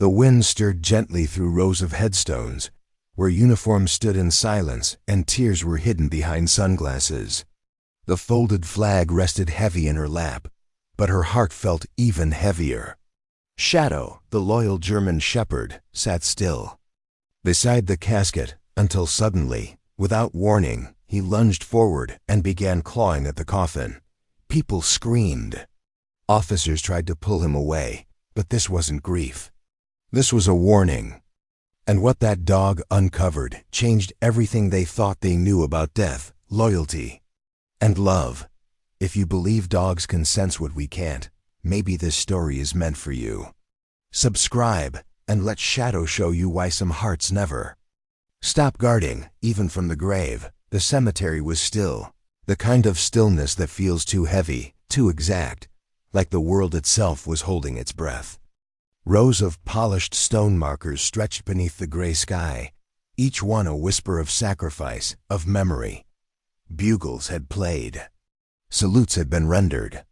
The wind stirred gently through rows of headstones, where uniforms stood in silence and tears were hidden behind sunglasses. The folded flag rested heavy in her lap, but her heart felt even heavier. Shadow, the loyal German shepherd, sat still beside the casket until suddenly, without warning, he lunged forward and began clawing at the coffin. People screamed. Officers tried to pull him away, but this wasn't grief. This was a warning. And what that dog uncovered changed everything they thought they knew about death, loyalty, and love. If you believe dogs can sense what we can't, maybe this story is meant for you. Subscribe and let Shadow show you why some hearts never stop guarding, even from the grave. The cemetery was still, the kind of stillness that feels too heavy, too exact, like the world itself was holding its breath. Rows of polished stone markers stretched beneath the gray sky, each one a whisper of sacrifice, of memory. Bugles had played. Salutes had been rendered.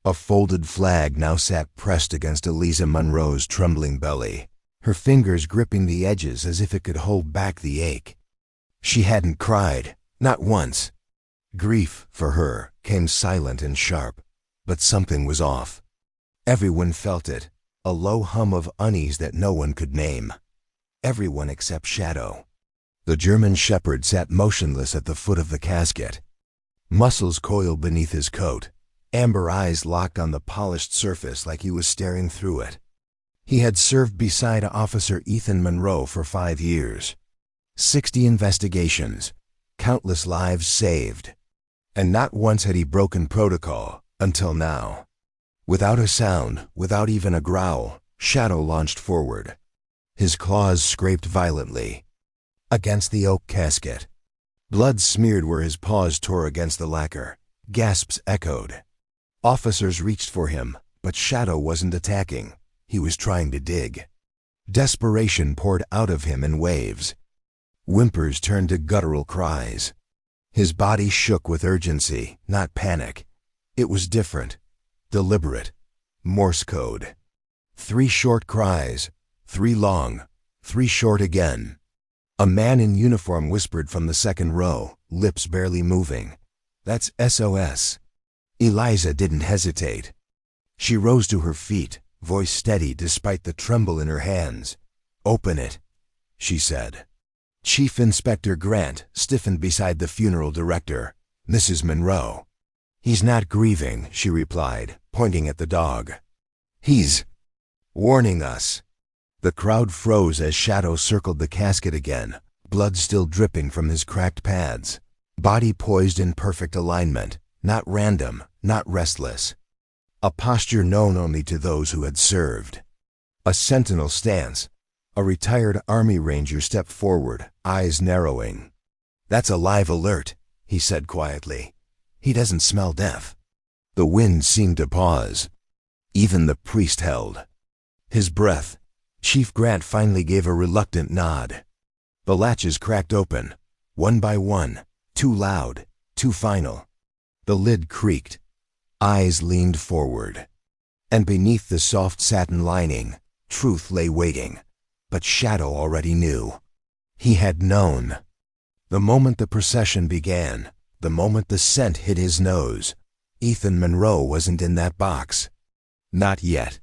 A folded flag now sat pressed against Eliza Munro's trembling belly, her fingers gripping the edges as if it could hold back the ache. She hadn't cried, not once. Grief, for her, came silent and sharp, but something was off. Everyone felt it, a low hum of unease that no one could name. Everyone except Shadow. The German shepherd sat motionless at the foot of the casket. Muscles coiled beneath his coat, amber eyes locked on the polished surface like he was staring through it. He had served beside Officer Ethan Monroe for 5 years. 60 investigations, countless lives saved. And not once had he broken protocol, until now. Without a sound, without even a growl, Shadow launched forward. His claws scraped violently against the oak casket. Blood smeared where his paws tore against the lacquer. Gasps echoed. Officers reached for him, but Shadow wasn't attacking. He was trying to dig. Desperation poured out of him in waves. Whimpers turned to guttural cries. His body shook with urgency, not panic. It was different, deliberate, Morse code. 3 short cries, 3 long, 3 short again. A man in uniform whispered from the second row, lips barely moving. "That's SOS." Eliza didn't hesitate. She rose to her feet, voice steady despite the tremble in her hands. "Open it," she said. Chief Inspector Grant stiffened beside the funeral director. "Mrs. Monroe." "He's not grieving," she replied, pointing at the dog. "He's warning us." The crowd froze as Shadow circled the casket again, blood still dripping from his cracked pads. Body poised in perfect alignment, not random, not restless. A posture known only to those who had served. A sentinel stance. A retired Army Ranger stepped forward, eyes narrowing. "That's a live alert," he said quietly. "He doesn't smell death." The wind seemed to pause. Even the priest held his breath. Chief Grant finally gave a reluctant nod. The latches cracked open, one by one, too loud, too final. The lid creaked. Eyes leaned forward. And beneath the soft satin lining, truth lay waiting. But Shadow already knew. He had known. The moment the procession began, the moment the scent hit his nose, Ethan Monroe wasn't in that box. Not yet.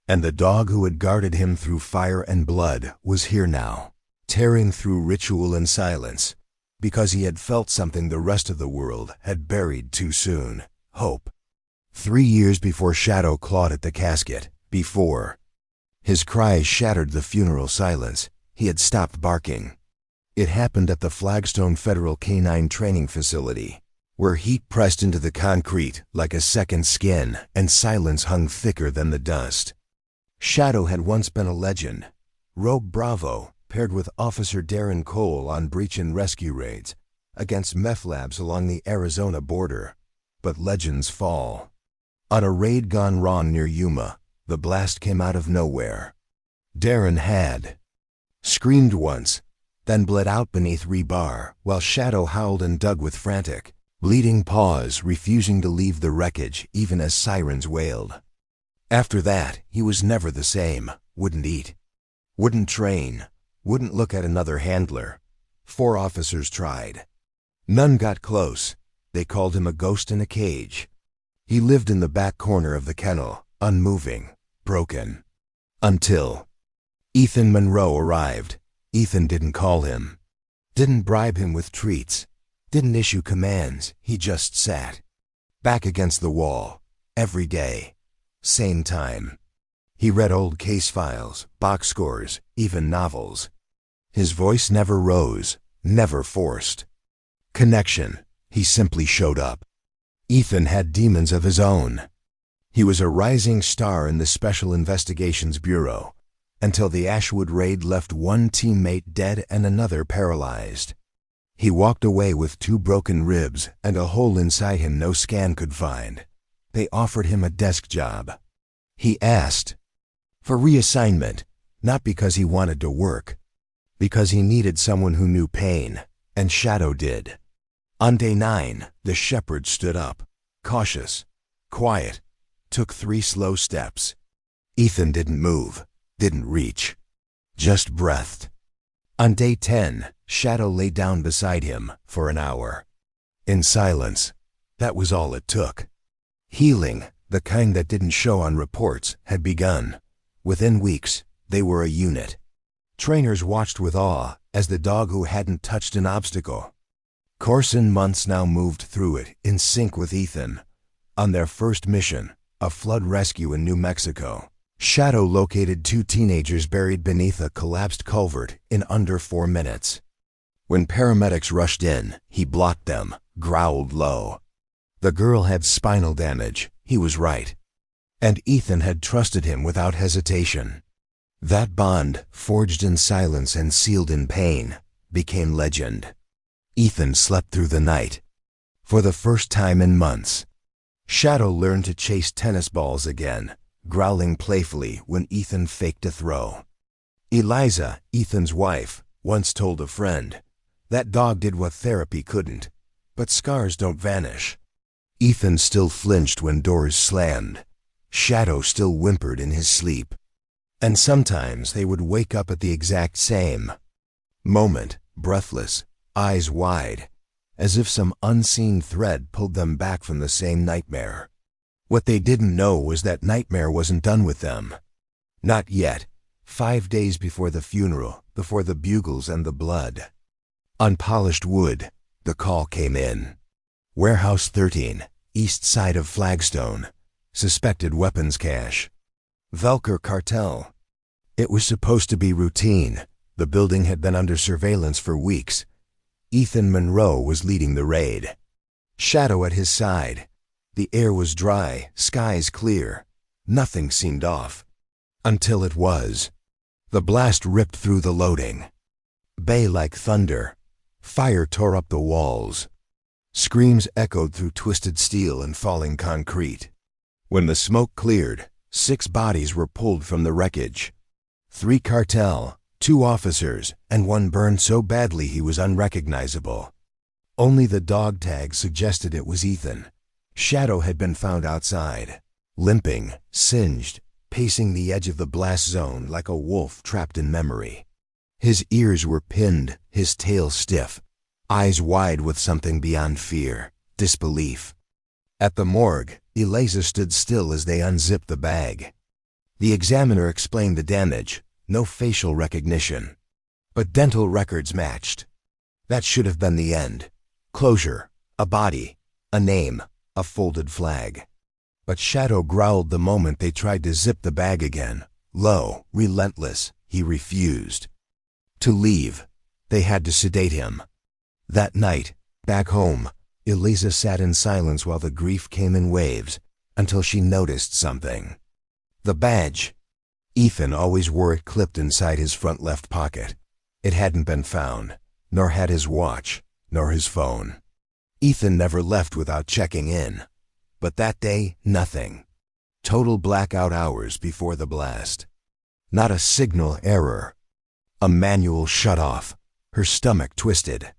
And the dog who had guarded him through fire and blood was here now, tearing through ritual and silence, because he had felt something the rest of the world had buried too soon: hope. 3 years before Shadow clawed at the casket, before his cries shattered the funeral silence, he had stopped barking. It happened at the Flagstone Federal Canine Training Facility, where heat pressed into the concrete like a second skin and silence hung thicker than the dust. Shadow had once been a legend. Rogue Bravo, paired with Officer Darren Cole on breach and rescue raids against meth labs along the Arizona border. But legends fall. On a raid gone wrong near Yuma, the blast came out of nowhere. Darren had screamed once, then bled out beneath rebar, while Shadow howled and dug with frantic, bleeding paws, refusing to leave the wreckage even as sirens wailed. After that, he was never the same, wouldn't eat, Wouldn't train, wouldn't look at another handler. 4 officers tried. None got close. They called him a ghost in a cage. He lived in the back corner of the kennel, unmoving, broken. Until Ethan Monroe arrived. Ethan didn't call him, didn't bribe him with treats, didn't issue commands. He just sat, back against the wall, every day, same time. He read old case files, box scores, even novels. His voice never rose, never forced. Connection. He simply showed up. Ethan had demons of his own. He was a rising star in the Special Investigations Bureau, until the Ashwood raid left one teammate dead and another paralyzed. He walked away with 2 broken ribs and a hole inside him no scan could find. They offered him a desk job. He asked for reassignment, not because he wanted to work, because he needed someone who knew pain, and Shadow did. On day 9, the shepherd stood up, cautious, quiet, took 3 slow steps. Ethan didn't move, didn't reach, just breathed. On day 10, Shadow lay down beside him for an hour. In silence, that was all it took. Healing, the kind that didn't show on reports, had begun. Within weeks, they were a unit. Trainers watched with awe as the dog who hadn't touched an obstacle. Corson months now moved through it in sync with Ethan. On their first mission, a flood rescue in New Mexico, Shadow located 2 teenagers buried beneath a collapsed culvert in under 4 minutes. When paramedics rushed in, he blocked them, growled low. The girl had spinal damage, he was right. And Ethan had trusted him without hesitation. That bond, forged in silence and sealed in pain, became legend. Ethan slept through the night. For the first time in months, Shadow learned to chase tennis balls again, growling playfully when Ethan faked a throw. Eliza, Ethan's wife, once told a friend, "That dog did what therapy couldn't, but scars don't vanish." Ethan still flinched when doors slammed. Shadow still whimpered in his sleep. And sometimes they would wake up at the exact same moment, breathless, eyes wide, as if some unseen thread pulled them back from the same nightmare. What they didn't know was that nightmare wasn't done with them. Not yet. 5 days before the funeral, before the bugles and the blood. On polished wood, the call came in. Warehouse 13, east side of Flagstone. Suspected weapons cache. Velker cartel. It was supposed to be routine. The building had been under surveillance for weeks. Ethan Monroe was leading the raid. Shadow at his side. The air was dry, skies clear. Nothing seemed off. Until it was. The blast ripped through the loading bay like thunder. Fire tore up the walls. Screams echoed through twisted steel and falling concrete. When the smoke cleared, 6 bodies were pulled from the wreckage. 3 cartel, 2 officers, and 1 burned so badly he was unrecognizable. Only the dog tag suggested it was Ethan. Shadow had been found outside, limping, singed, pacing the edge of the blast zone like a wolf trapped in memory. His ears were pinned, his tail stiff, eyes wide with something beyond fear, disbelief. At the morgue, Eliza stood still as they unzipped the bag. The examiner explained the damage, no facial recognition. But dental records matched. That should have been the end. Closure, a body, a name, a folded flag. But Shadow growled the moment they tried to zip the bag again. Low, relentless, he refused. To leave, they had to sedate him. That night, back home, Eliza sat in silence while the grief came in waves, until she noticed something. The badge. Ethan always wore it clipped inside his front left pocket. It hadn't been found, nor had his watch, nor his phone. Ethan never left without checking in. But that day, nothing. Total blackout hours before the blast. Not a signal error. A manual shut-off. Her stomach twisted.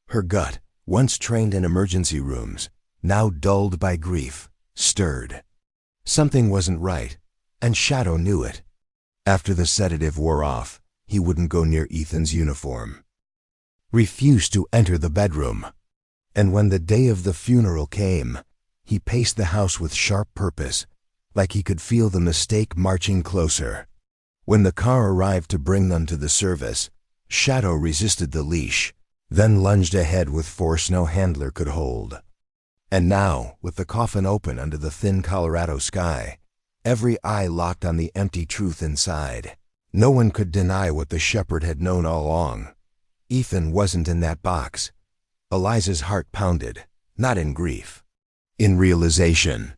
Her gut, once trained in emergency rooms, now dulled by grief, stirred. Something wasn't right, and Shadow knew it. After the sedative wore off, he wouldn't go near Ethan's uniform. Refused to enter the bedroom. And when the day of the funeral came, he paced the house with sharp purpose, like he could feel the mistake marching closer. When the car arrived to bring them to the service, Shadow resisted the leash, then lunged ahead with force no handler could hold. And now, with the coffin open under the thin Colorado sky, every eye locked on the empty truth inside. No one could deny what the shepherd had known all along. Ethan wasn't in that box. Eliza's heart pounded, not in grief, in realization.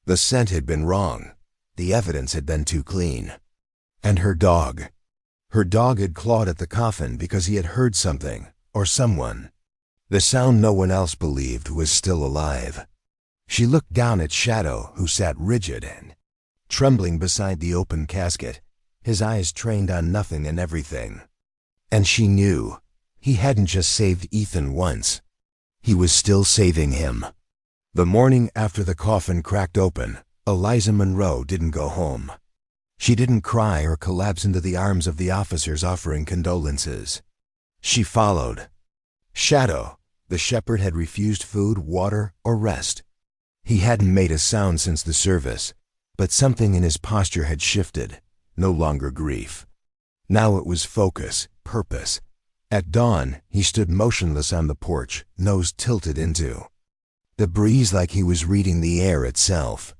The scent had been wrong. The evidence had been too clean. And her dog. Her dog had clawed at the coffin because he had heard something, or someone. The sound no one else believed was still alive. She looked down at Shadow, who sat rigid and trembling beside the open casket, his eyes trained on nothing and everything. And she knew he hadn't just saved Ethan once. He was still saving him. The morning after the coffin cracked open, Eliza Monroe didn't go home. She didn't cry or collapse into the arms of the officers offering condolences. She followed. Shadow, the shepherd, had refused food, water, or rest. He hadn't made a sound since the service, but something in his posture had shifted, no longer grief. Now it was focus, purpose. At dawn, he stood motionless on the porch, nose tilted into the breeze like he was reading the air itself.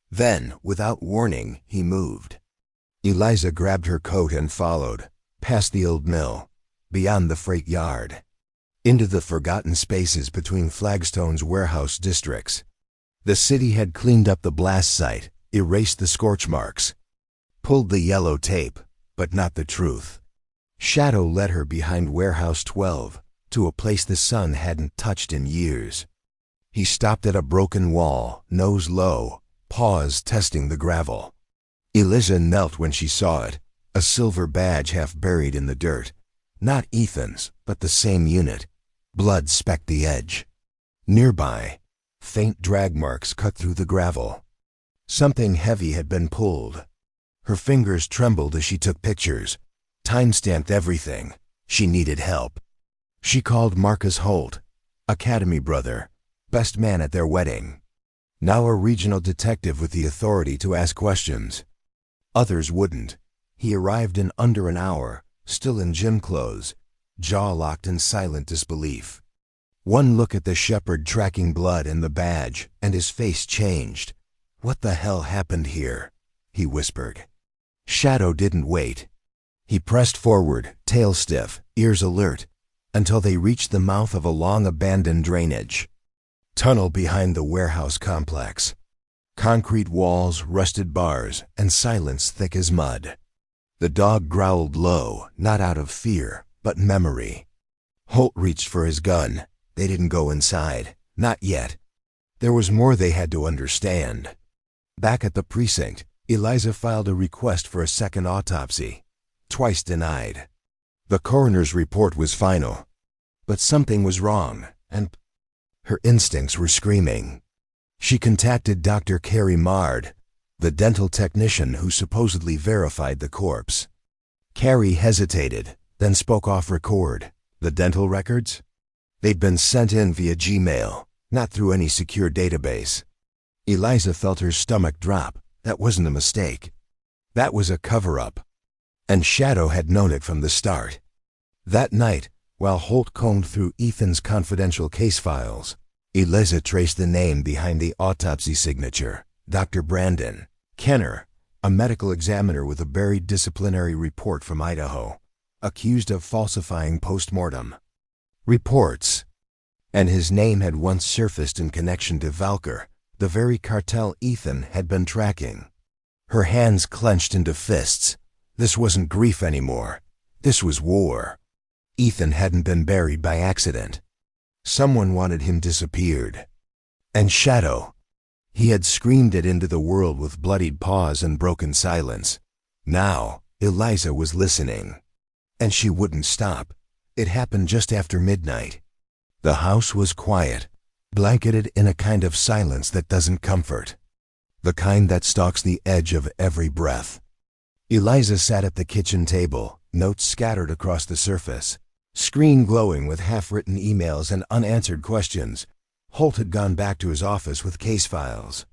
Then, without warning, he moved. Eliza grabbed her coat and followed, past the old mill, beyond the freight yard, into the forgotten spaces between Flagstone's warehouse districts. The city had cleaned up the blast site, erased the scorch marks, pulled the yellow tape, but not the truth. Shadow led her behind Warehouse 12, to a place the sun hadn't touched in years. He stopped at a broken wall, nose low, paws testing the gravel. Eliza knelt when she saw it, a silver badge half buried in the dirt. Not Ethan's, but the same unit. Blood specked the edge. Nearby, faint drag marks cut through the gravel. Something heavy had been pulled. Her fingers trembled as she took pictures, time-stamped everything. She needed help. She called Marcus Holt, academy brother, best man at their wedding. Now a regional detective with the authority to ask questions. Others wouldn't. He arrived in under an hour, still in gym clothes, jaw locked in silent disbelief. One look at the shepherd tracking blood and the badge, and his face changed. "What the hell happened here?" he whispered. Shadow didn't wait. He pressed forward, tail stiff, ears alert, until they reached the mouth of a long-abandoned drainage tunnel behind the warehouse complex. Concrete walls, rusted bars, and silence thick as mud. The dog growled low, not out of fear, but memory. Holt reached for his gun. They didn't go inside. Not yet. There was more they had to understand. Back at the precinct, Eliza filed a request for a second autopsy. Twice denied. The coroner's report was final. But something was wrong, and her instincts were screaming. She contacted Dr. Carrie Mard, the dental technician who supposedly verified the corpse. Carrie hesitated, then spoke off record. The dental records? They'd been sent in via Gmail, not through any secure database. Eliza felt her stomach drop. That wasn't a mistake. That was a cover-up. And Shadow had known it from the start. That night, while Holt combed through Ethan's confidential case files, Eliza traced the name behind the autopsy signature, Dr. Brandon Kenner, a medical examiner with a buried disciplinary report from Idaho, accused of falsifying post-mortem reports. And his name had once surfaced in connection to Valker, the very cartel Ethan had been tracking. Her hands clenched into fists. This wasn't grief anymore. This was war. Ethan hadn't been buried by accident. Someone wanted him disappeared. And Shadow. He had screamed it into the world with bloodied paws and broken silence. Now, Eliza was listening. And she wouldn't stop. It happened just after midnight. The house was quiet, blanketed in a kind of silence that doesn't comfort. The kind that stalks the edge of every breath. Eliza sat at the kitchen table, notes scattered across the surface, screen glowing with half-written emails and unanswered questions. Holt had gone back to his office with case files.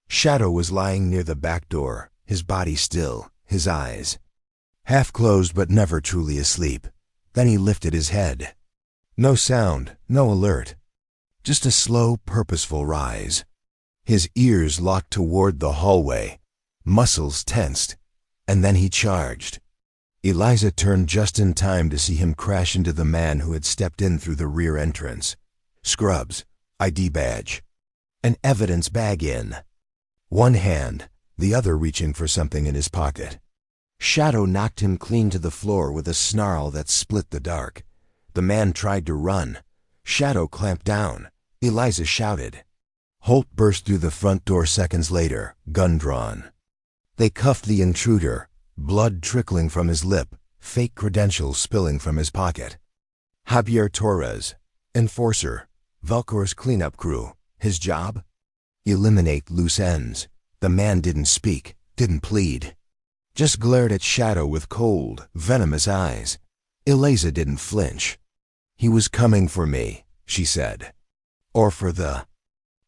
Shadow was lying near the back door, his body still, his eyes half-closed but never truly asleep. Then he lifted his head. No sound, no alert. Just a slow, purposeful rise. His ears locked toward the hallway, muscles tensed, and then he charged. Eliza turned just in time to see him crash into the man who had stepped in through the rear entrance. Scrubs, ID badge, an evidence bag in one hand, the other reaching for something in his pocket. Shadow knocked him clean to the floor with a snarl that split the dark. The man tried to run. Shadow clamped down. Eliza shouted. Holt burst through the front door seconds later, gun drawn. They cuffed the intruder, blood trickling from his lip, fake credentials spilling from his pocket. Javier Torres, enforcer, Valcor's cleanup crew. His job? Eliminate loose ends. The man didn't speak, didn't plead. Just glared at Shadow with cold, venomous eyes. Eliza didn't flinch. He was coming for me, she said. Or for the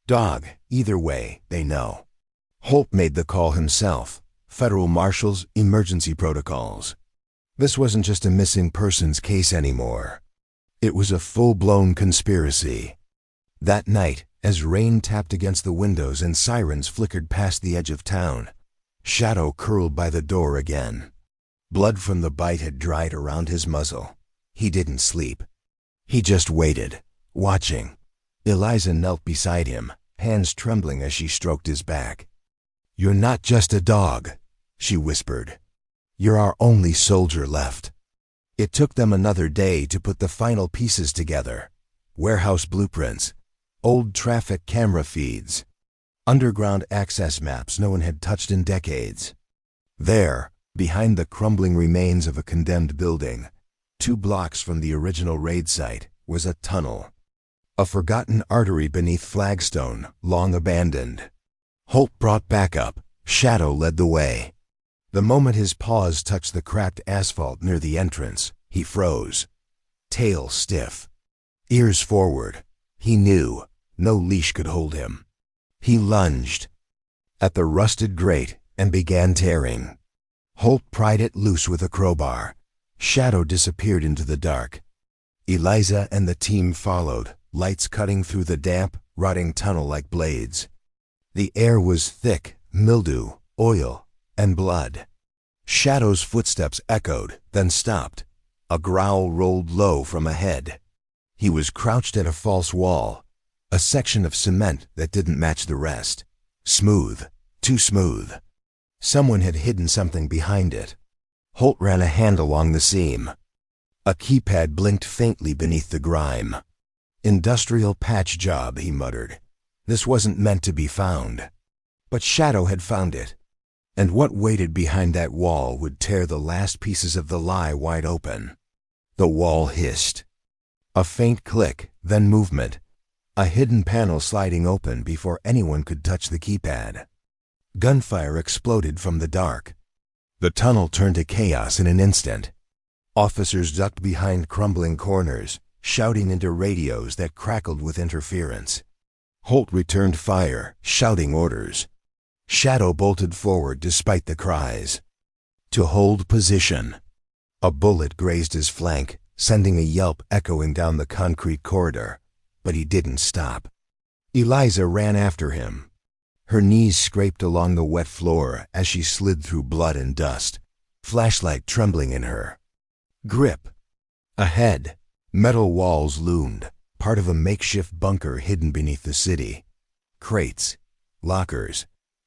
dog. Either way, they know. Holt made the call himself. Federal marshals, emergency protocols. This wasn't just a missing persons case anymore. It was a full-blown conspiracy. That night, as rain tapped against the windows and sirens flickered past the edge of town, Shadow curled by the door again. Blood from the bite had dried around his muzzle. He didn't sleep. He just waited, watching. Eliza knelt beside him, hands trembling as she stroked his back. "You're not just a dog," she whispered. "You're our only soldier left." It took them another day to put the final pieces together. Warehouse blueprints, old traffic camera feeds, underground access maps no one had touched in decades. There, behind the crumbling remains of a condemned building, 2 blocks from the original raid site, was a tunnel. A forgotten artery beneath flagstone, long abandoned. Holt brought backup. Shadow led the way. The moment his paws touched the cracked asphalt near the entrance, he froze. Tail stiff. Ears forward. He knew. No leash could hold him. He lunged at the rusted grate and began tearing. Holt pried it loose with a crowbar. Shadow disappeared into the dark. Eliza and the team followed, lights cutting through the damp, rotting tunnel like blades. The air was thick, mildew, oil, and blood. Shadow's footsteps echoed, then stopped. A growl rolled low from ahead. He was crouched at a false wall, a section of cement that didn't match the rest. Smooth, too smooth. Someone had hidden something behind it. Holt ran a hand along the seam. A keypad blinked faintly beneath the grime. "Industrial patch job," he muttered. This wasn't meant to be found. But Shadow had found it. And what waited behind that wall would tear the last pieces of the lie wide open. The wall hissed. A faint click, then movement. A hidden panel sliding open before anyone could touch the keypad. Gunfire exploded from the dark. The tunnel turned to chaos in an instant. Officers ducked behind crumbling corners, shouting into radios that crackled with interference. Holt returned fire, shouting orders. Shadow bolted forward despite the cries. To hold position. A bullet grazed his flank, sending a yelp echoing down the concrete corridor. But he didn't stop. Eliza ran after him. Her knees scraped along the wet floor as she slid through blood and dust, flashlight trembling in her. Grip. Ahead, metal walls loomed, part of a makeshift bunker hidden beneath the city. Crates, lockers,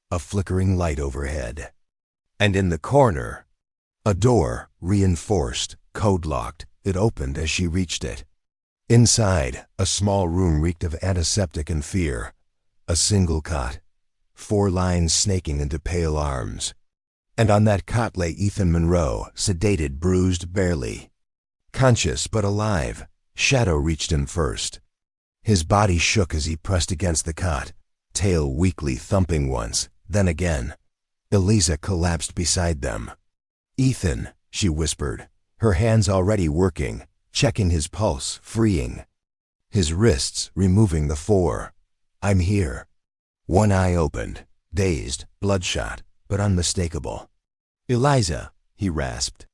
a flickering light overhead. And in the corner, a door, reinforced, code-locked. It opened as she reached it. Inside, a small room reeked of antiseptic and fear. A single cot, 4 lines snaking into pale arms. And on that cot lay Ethan Monroe, sedated, bruised, barely. Conscious but alive, Shadow reached him first. His body shook as he pressed against the cot, tail weakly thumping once, then again. Eliza collapsed beside them. "Ethan," she whispered, her hands already working, checking his pulse, freeing his wrists, removing the four. "I'm here." One eye opened, dazed, bloodshot, but unmistakable. "Eliza," he rasped.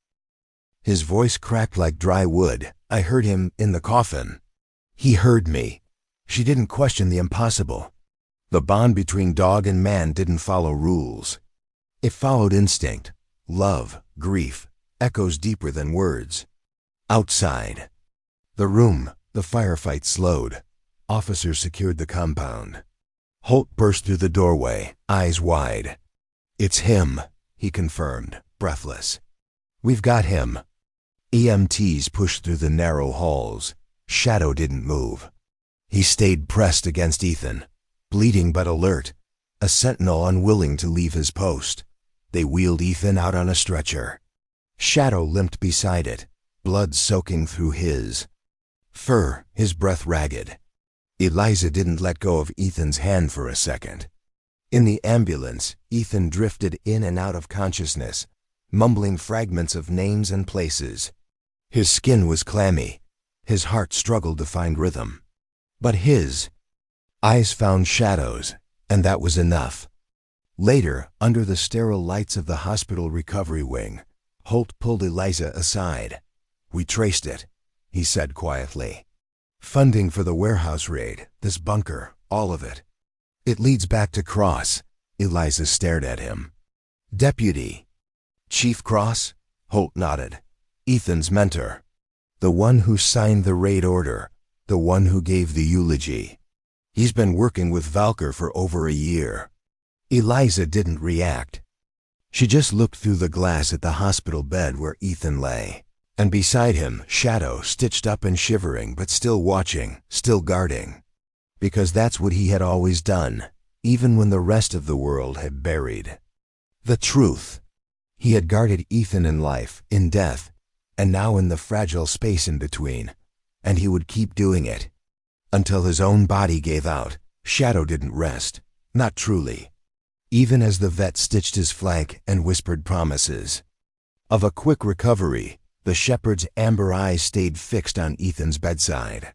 His voice cracked like dry wood. I heard him in the coffin. He heard me. She didn't question the impossible. The bond between dog and man didn't follow rules. It followed instinct, love, grief, echoes deeper than words. Outside the room, the firefight slowed. Officers secured the compound. Holt burst through the doorway, eyes wide. "It's him," he confirmed, breathless. "We've got him." EMTs pushed through the narrow halls. Shadow didn't move. He stayed pressed against Ethan, bleeding but alert, a sentinel unwilling to leave his post. They wheeled Ethan out on a stretcher. Shadow limped beside it, blood soaking through his fur, his breath ragged. Eliza didn't let go of Ethan's hand for a second. In the ambulance, Ethan drifted in and out of consciousness, mumbling fragments of names and places. His skin was clammy. His heart struggled to find rhythm. But his eyes found shadows, and that was enough. Later, under the sterile lights of the hospital recovery wing, Holt pulled Eliza aside. "We traced it," he said quietly. "Funding for the warehouse raid, this bunker, all of it. It leads back to Cross." Eliza stared at him. "Deputy Chief Cross?" Holt nodded. "Ethan's mentor. The one who signed the raid order. The one who gave the eulogy. He's been working with Valker for over a year." Eliza didn't react. She just looked through the glass at the hospital bed where Ethan lay. And beside him, Shadow, stitched up and shivering, but still watching, still guarding. Because that's what he had always done, even when the rest of the world had buried the truth. He had guarded Ethan in life, in death, and now in the fragile space in between. And he would keep doing it. Until his own body gave out, Shadow didn't rest. Not truly. Even as the vet stitched his flank and whispered promises of a quick recovery, the shepherd's amber eyes stayed fixed on Ethan's bedside.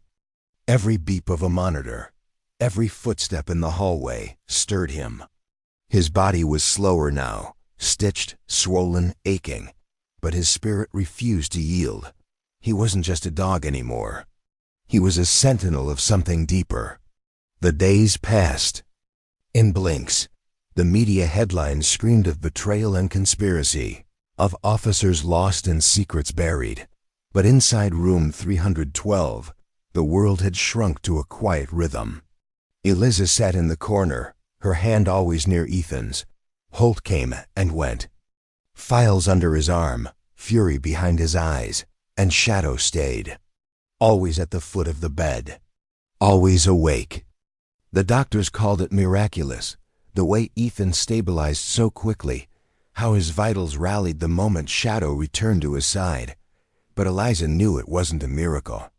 Every beep of a monitor, every footstep in the hallway, stirred him. His body was slower now, stitched, swollen, aching, but his spirit refused to yield. He wasn't just a dog anymore. He was a sentinel of something deeper. The days passed. In blinks, the media headlines screamed of betrayal and conspiracy, of officers lost and secrets buried. But inside room 312, the world had shrunk to a quiet rhythm. Eliza sat in the corner, her hand always near Ethan's. Holt came and went. Files under his arm, fury behind his eyes, and Shadow stayed. Always at the foot of the bed. Always awake. The doctors called it miraculous, the way Ethan stabilized so quickly, how his vitals rallied the moment Shadow returned to his side. But Eliza knew it wasn't a miracle.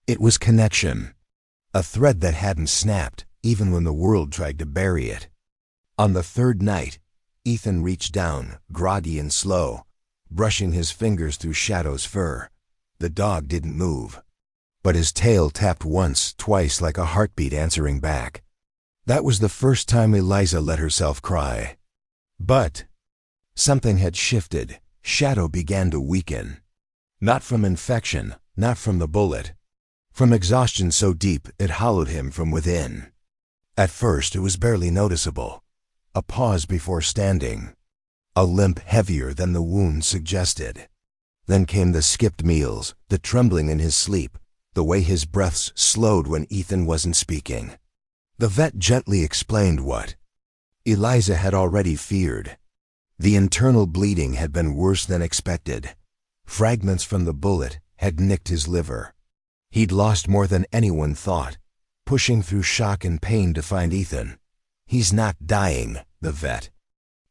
It was connection. A thread that hadn't snapped, even when the world tried to bury it. On the third night, Ethan reached down, groggy and slow, brushing his fingers through Shadow's fur. The dog didn't move. But his tail tapped once, twice, like a heartbeat answering back. That was the first time Eliza let herself cry. But something had shifted. Shadow began to weaken. Not from infection, not from the bullet. From exhaustion so deep it hollowed him from within. At first it was barely noticeable. A pause before standing. A limp heavier than the wound suggested. Then came the skipped meals, the trembling in his sleep, the way his breaths slowed when Ethan wasn't speaking. The vet gently explained what Eliza had already feared. The internal bleeding had been worse than expected. Fragments from the bullet had nicked his liver. He'd lost more than anyone thought, pushing through shock and pain to find Ethan. "He's not dying," the vet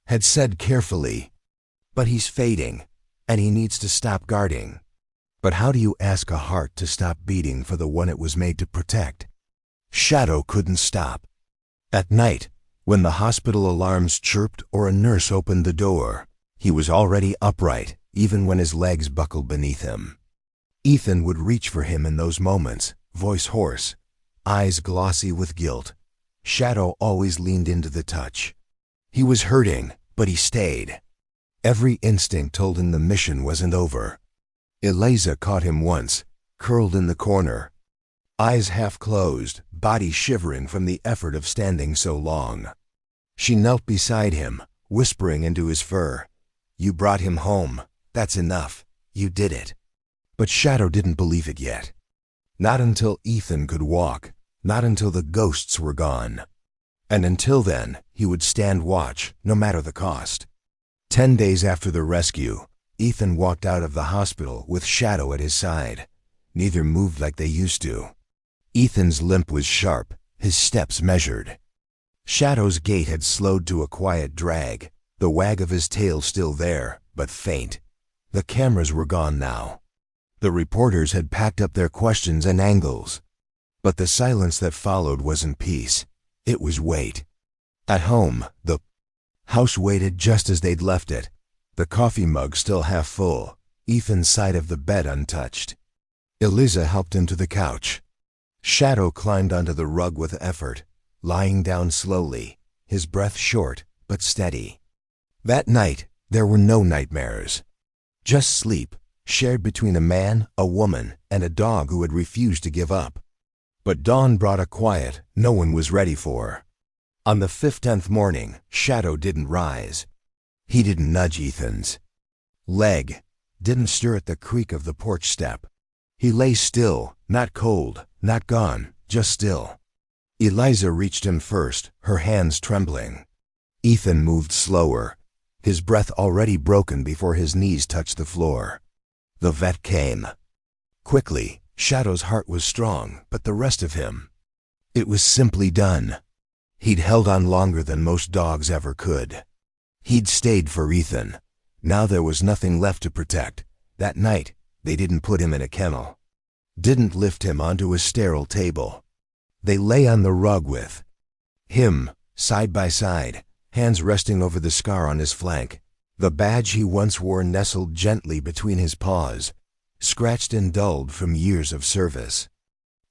had said carefully, "but he's fading, and he needs to stop guarding." But how do you ask a heart to stop beating for the one it was made to protect? Shadow couldn't stop. At night, when the hospital alarms chirped or a nurse opened the door, he was already upright, even when his legs buckled beneath him. Ethan would reach for him in those moments, voice hoarse, eyes glossy with guilt. Shadow always leaned into the touch. He was hurting, but he stayed. Every instinct told him the mission wasn't over. Eliza caught him once, curled in the corner, eyes half closed, body shivering from the effort of standing so long. She knelt beside him, whispering into his fur, "You brought him home. That's enough. You did it." But Shadow didn't believe it yet. Not until Ethan could walk, not until the ghosts were gone. And until then, he would stand watch, no matter the cost. 10 days after the rescue, Ethan walked out of the hospital with Shadow at his side. Neither moved like they used to. Ethan's limp was sharp, his steps measured. Shadow's gait had slowed to a quiet drag, the wag of his tail still there, but faint. The cameras were gone now. The reporters had packed up their questions and angles. But the silence that followed wasn't peace. It was weight. At home, the house waited just as they'd left it, the coffee mug still half full, Ethan's side of the bed untouched. Eliza helped him to the couch. Shadow climbed onto the rug with effort, lying down slowly, his breath short but steady. That night, there were no nightmares. Just sleep, shared between a man, a woman, and a dog who had refused to give up. But dawn brought a quiet no one was ready for. On the 15th morning, Shadow didn't rise. He didn't nudge Ethan's leg, didn't stir at the creak of the porch step. He lay still, not cold, not gone, just still. Eliza reached him first, her hands trembling. Ethan moved slower, his breath already broken before his knees touched the floor. The vet came. Quickly, Shadow's heart was strong, but the rest of him, it was simply done. He'd held on longer than most dogs ever could. He'd stayed for Ethan. Now there was nothing left to protect. That night, they didn't put him in a kennel. Didn't lift him onto a sterile table. They lay on the rug with him, side by side, hands resting over the scar on his flank. The badge he once wore nestled gently between his paws, scratched and dulled from years of service.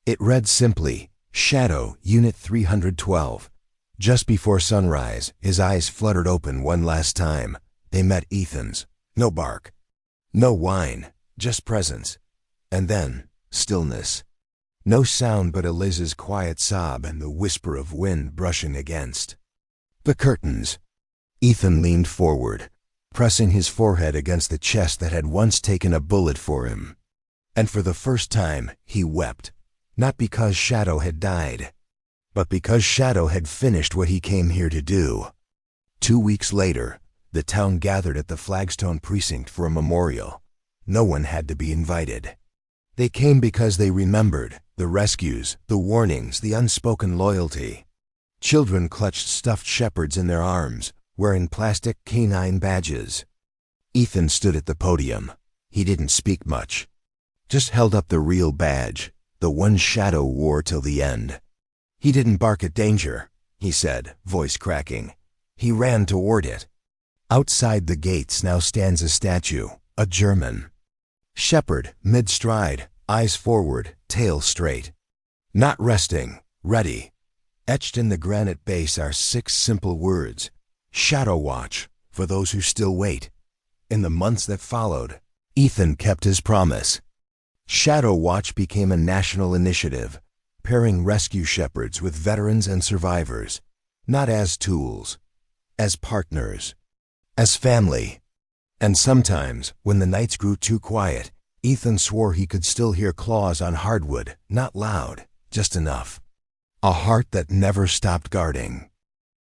It read simply, Shadow, Unit 312. Just before sunrise, his eyes fluttered open one last time. They met Ethan's. No bark. No whine. Just presence. And then, stillness. No sound but Eliza's quiet sob and the whisper of wind brushing against the curtains. Ethan leaned forward, pressing his forehead against the chest that had once taken a bullet for him. And for the first time, he wept. Not because Shadow had died, but because Shadow had finished what he came here to do. 2 weeks later, the town gathered at the Flagstone precinct for a memorial. No one had to be invited. They came because they remembered the rescues, the warnings, the unspoken loyalty. Children clutched stuffed shepherds in their arms, wearing plastic canine badges. Ethan stood at the podium. He didn't speak much, just held up the real badge, the one Shadow wore till the end. He didn't bark at danger, he said, voice cracking. He ran toward it. Outside the gates now stands a statue, a German shepherd, mid-stride, eyes forward, tail straight. Not resting, ready. Etched in the granite base are 6 simple words. Shadow Watch, for those who still wait. In the months that followed, Ethan kept his promise. Shadow Watch became a national initiative, pairing rescue shepherds with veterans and survivors, not as tools, as partners, as family. And sometimes, when the nights grew too quiet, Ethan swore he could still hear claws on hardwood, not loud, just enough. A heart that never stopped guarding.